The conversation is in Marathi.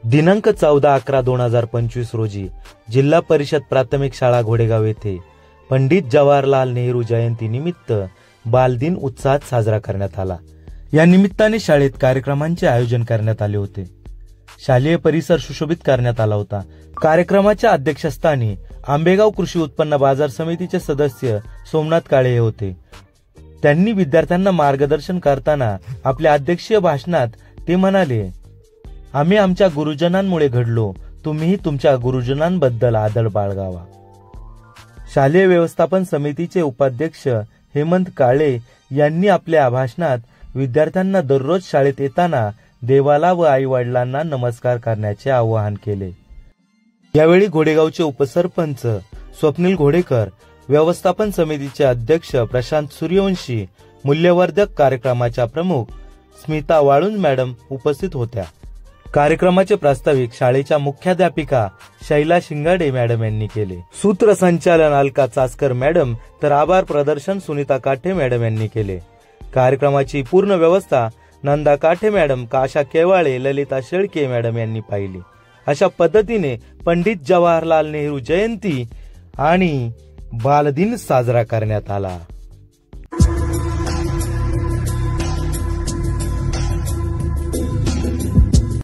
दिनांक 14/11/2025 रोजी जिल्हा परिषद प्राथमिक शाळा घोडेगाव येथे पंडित जवाहरलाल नेहरू जयंती निमित्त बालदिन उत्साहात साजरा करण्यात आला। या निमित्ताने शाळेत कार्यक्रमांचे आयोजन करण्यात आले होते। शालेय परिसर सुशोभित करण्यात आला होता। कार्यक्रमाच्या अध्यक्षस्थानी आंबेगाव कृषी उत्पन्न बाजार समितीचे सदस्य सोमनाथ काळे हे होते। त्यांनी विद्यार्थ्यांना मार्गदर्शन करताना आपल्या अध्यक्षीय भाषणात ते म्हणाले, आम्ही आमच्या गुरुजनांमुळे घडलो, तुम्हीही तुमच्या गुरुजनांबद्दल आदर बाळगावा। शालेय व्यवस्थापन समितीचे उपाध्यक्ष हेमंत काळे यांनी आपल्या भाषणात विद्यार्थ्यांना दररोज शाळेत येताना देवाला व आई वडिलांना नमस्कार करण्याचे आवाहन केले। यावेळी घोडेगावचे उपसरपंच स्वप्नील घोडेकर, व्यवस्थापन समितीचे अध्यक्ष प्रशांत सूर्यवंशी, मूल्यवर्धक कार्यक्रमाच्या प्रमुख स्मिता वाळुंज मॅडम उपस्थित होत्या। कार्यक्रमाचे प्रास्ताविक शाळेच्या मुख्याध्यापिका शैला शिंगाडे मॅडम यांनी केले। सूत्रसंचालन अलका चासकर मॅडम तर आभार प्रदर्शन सुनीता काठे मॅडम यांनी केले। कार्यक्रमाची पूर्ण व्यवस्था नंदा काठे मॅडम, काशा केवाळे, ललिता शेळके मॅडम यांनी पाहिली। अशा पद्धतीने पंडित जवाहरलाल नेहरू जयंती आणि बालदिन साजरा करण्यात आला।